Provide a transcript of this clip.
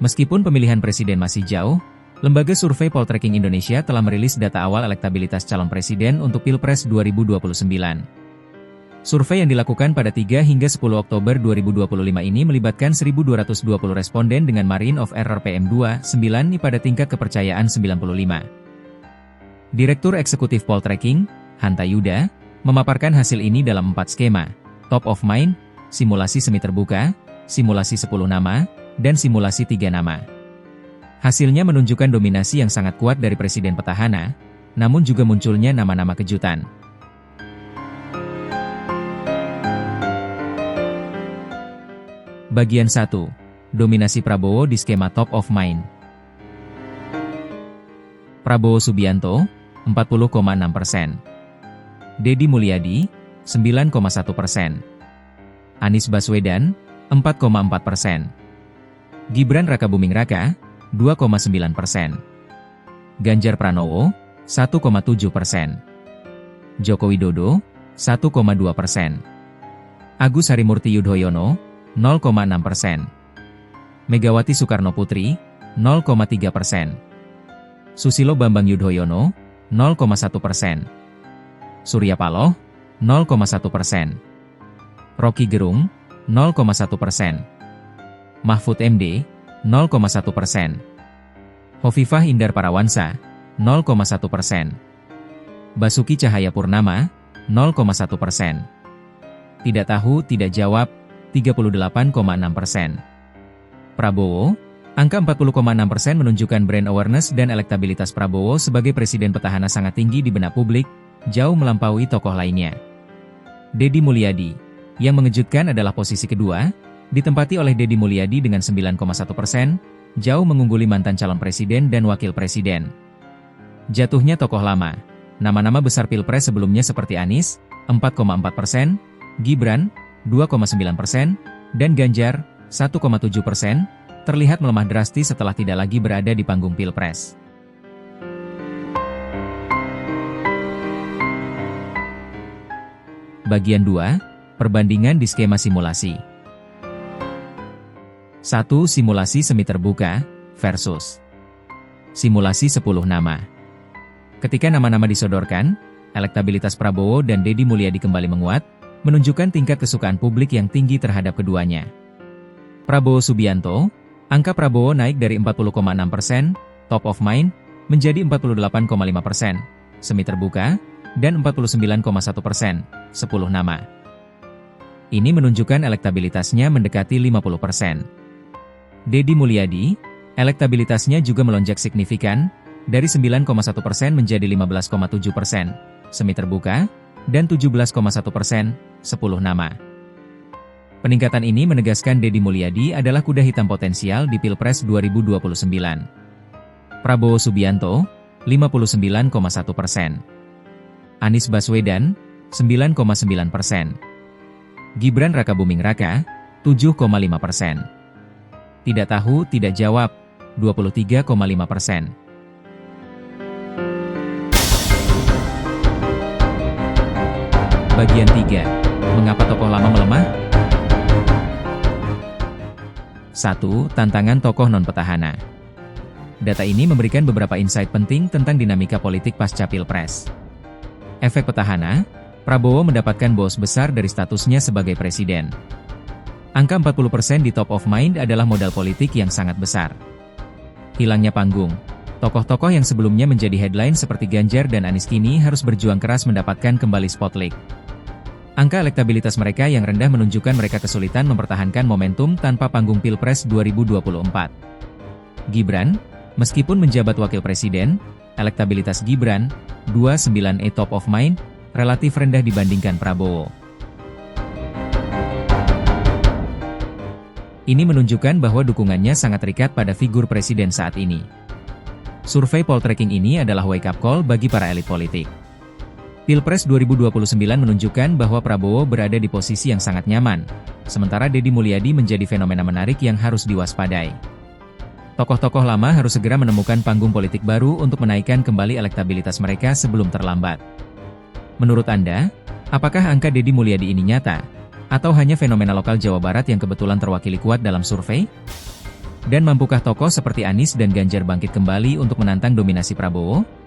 Meskipun pemilihan presiden masih jauh, Lembaga Survei Poltreking Indonesia telah merilis data awal elektabilitas calon presiden untuk Pilpres 2029. Survei yang dilakukan pada 3 hingga 10 Oktober 2025 ini melibatkan 1.220 responden dengan margin of error PM29 pada tingkat kepercayaan 95. Direktur Eksekutif Poltreking, Hanta Yuda, memaparkan hasil ini dalam 4 skema: top of mind, simulasi semi terbuka, simulasi 10 nama, dan simulasi 3 nama. Hasilnya menunjukkan dominasi yang sangat kuat dari presiden petahana, namun juga munculnya nama-nama kejutan. Bagian 1. Dominasi Prabowo di skema top of mind. Prabowo Subianto, 40,6%. Deddy Mulyadi, 9,1%. Anies Baswedan, 4,4%. Gibran Rakabuming Raka, 2,9%. Ganjar Pranowo, 1,7%. Joko Widodo, 1,2%. Agus Harimurti Yudhoyono, 0,6%. Megawati Soekarnoputri, 0,3%. Susilo Bambang Yudhoyono, 0,1%. Surya Paloh, 0,1%. Rocky Gerung, 0,1%. Mahfud MD, 0,1%. Hovifah Indar Parawansa, 0,1%. Basuki Cahayapurnama, 0,1%. Tidak tahu, tidak jawab, 38,6%. Prabowo, angka 40,6% menunjukkan brand awareness dan elektabilitas Prabowo sebagai presiden petahana sangat tinggi di benak publik, jauh melampaui tokoh lainnya. Deddy Mulyadi, yang mengejutkan adalah posisi kedua, ditempati oleh Deddy Mulyadi dengan 9,1%, jauh mengungguli mantan calon presiden dan wakil presiden. Jatuhnya tokoh lama, nama-nama besar Pilpres sebelumnya seperti Anies, 4,4%, Gibran, 2,9%, dan Ganjar, 1,7%, terlihat melemah drastis setelah tidak lagi berada di panggung Pilpres. Bagian 2, perbandingan di skema simulasi. 1. Simulasi semi terbuka versus simulasi 10 nama. Ketika nama-nama disodorkan, elektabilitas Prabowo dan Deddy Mulyadi kembali menguat, menunjukkan tingkat kesukaan publik yang tinggi terhadap keduanya. Prabowo Subianto, angka Prabowo naik dari 40,6%, top of mind, menjadi 48,5%, semi terbuka, dan 49,1%, 10 nama. Ini menunjukkan elektabilitasnya mendekati 50%. Deddy Mulyadi, elektabilitasnya juga melonjak signifikan, dari 9,1% menjadi 15,7%, semi terbuka, dan 17,1%, 10 nama. Peningkatan ini menegaskan Deddy Mulyadi adalah kuda hitam potensial di Pilpres 2029. Prabowo Subianto, 59,1%. Anies Baswedan, 9,9%. Gibran Rakabuming Raka, 7,5%. Tidak tahu, tidak jawab, 23,5%. Bagian 3. Mengapa tokoh lama melemah? 1. Tantangan tokoh non-petahana. Data ini memberikan beberapa insight penting tentang dinamika politik pasca Pilpres. Efek petahana, Prabowo mendapatkan boost besar dari statusnya sebagai presiden. Angka 40% di top of mind adalah modal politik yang sangat besar. Hilangnya panggung. Tokoh-tokoh yang sebelumnya menjadi headline seperti Ganjar dan Anies kini harus berjuang keras mendapatkan kembali spotlight. Angka elektabilitas mereka yang rendah menunjukkan mereka kesulitan mempertahankan momentum tanpa panggung Pilpres 2024. Gibran, meskipun menjabat wakil presiden, elektabilitas Gibran, 29% top of mind, relatif rendah dibandingkan Prabowo. Ini menunjukkan bahwa dukungannya sangat terikat pada figur presiden saat ini. Survei Poltreking ini adalah wake-up call bagi para elit politik. Pilpres 2029 menunjukkan bahwa Prabowo berada di posisi yang sangat nyaman, sementara Deddy Mulyadi menjadi fenomena menarik yang harus diwaspadai. Tokoh-tokoh lama harus segera menemukan panggung politik baru untuk menaikkan kembali elektabilitas mereka sebelum terlambat. Menurut Anda, apakah angka Deddy Mulyadi ini nyata? Atau hanya fenomena lokal Jawa Barat yang kebetulan terwakili kuat dalam survei? Dan mampukah tokoh seperti Anies dan Ganjar bangkit kembali untuk menantang dominasi Prabowo?